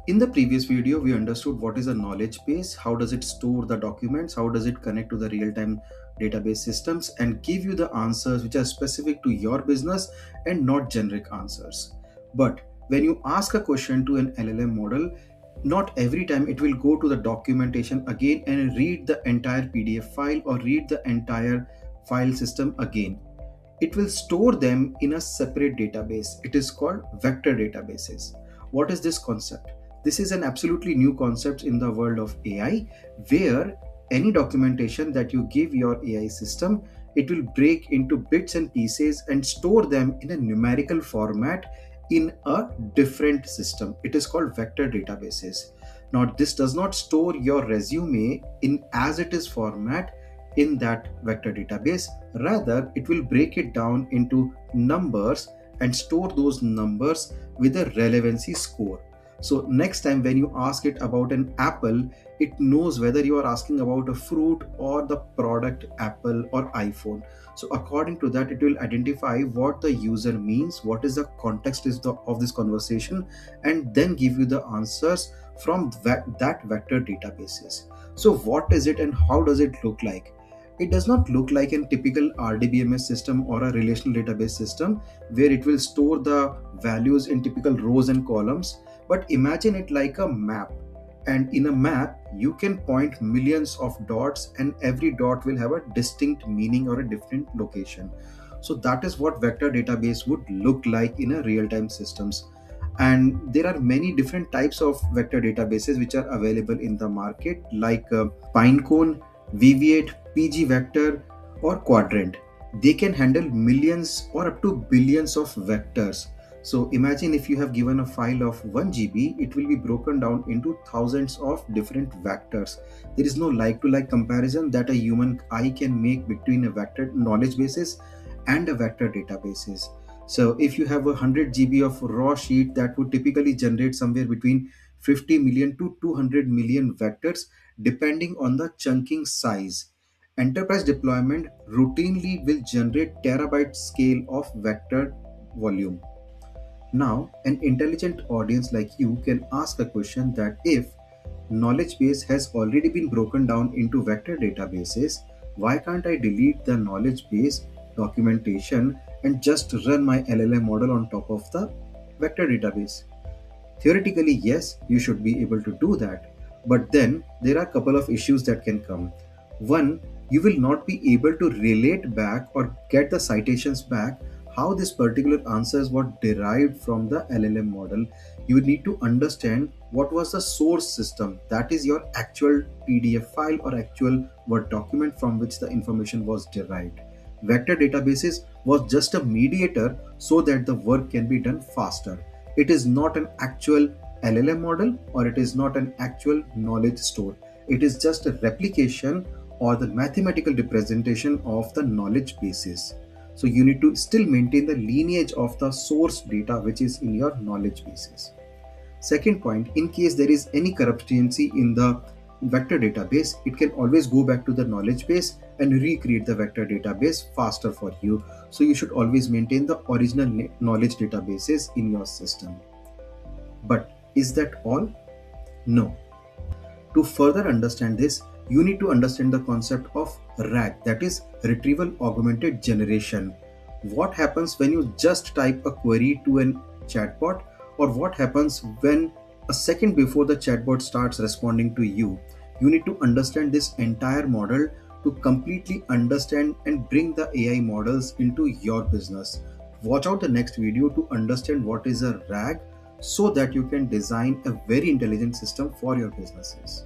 In the previous video, we understood what is a knowledge base, how does it store the documents, how does it connect to the real-time database systems, and give you the answers which are specific to your business and not generic answers. But when you ask a question to an LLM model, not every time it will go to the documentation again and read the entire PDF file or read the entire file system again. It will store them in a separate database. It is called vector databases. What is this concept? This is an absolutely new concept in the world of AI, where any documentation that you give your AI system, it will break into bits and pieces and store them in a numerical format in a different system. It is called vector databases. Now, this does not store your resume in as it is format in that vector database. Rather, it will break it down into numbers and store those numbers with a relevancy score. So next time when you ask it about an apple, it knows whether you are asking about a fruit or the product apple or iPhone. So according to that, it will identify what the user means, what is the context of this conversation, and then give you the answers from that vector databases. So what is it and how does it look like? It does not look like a typical RDBMS system or a relational database system where it will store the values in typical rows and columns, but imagine it like a map. And in a map, you can point millions of dots, and every dot will have a distinct meaning or a different location. So that is what vector database would look like in a real-time systems. And there are many different types of vector databases which are available in the market, like Pinecone, Weaviate, pgvector, or Qdrant. They can handle millions or up to billions of vectors. So imagine if you have given a file of 1 GB, it will be broken down into thousands of different vectors. There is no like-to-like comparison that a human eye can make between a vector knowledge bases and a vector databases. So if you have 100 GB of raw sheet, that would typically generate somewhere between 50 million to 200 million vectors depending on the chunking size. Enterprise deployment routinely will generate terabyte scale of vector volume. Now, an intelligent audience like you can ask a question that if knowledge base has already been broken down into vector databases, why can't I delete the knowledge base documentation and just run my LLM model on top of the vector database? Theoretically, yes, you should be able to do that. But then there are a couple of issues that can come. One, you will not be able to relate back or get the citations back how this particular answers were derived from the LLM model. You need to understand what was the source system, that is your actual PDF file or actual Word document from which the information was derived. Vector databases was just a mediator so that the work can be done faster. It is not an actual LLM model or it is not an actual knowledge store. It is just a replication or the mathematical representation of the knowledge bases. So you need to still maintain the lineage of the source data which is in your knowledge bases. Second point, in case there is any corruptancy in the vector database, it can always go back to the knowledge base and recreate the vector database faster for you. So you should always maintain the original knowledge databases in your system. But is that all? No. To further understand this, you need to understand the concept of RAG, that is retrieval augmented generation. What happens when you just type a query to an chatbot, or what happens when a second before the chatbot starts responding to you? You need to understand this entire model to completely understand and bring the AI models into your business. Watch out the next video to understand what is a RAG so that you can design a very intelligent system for your businesses.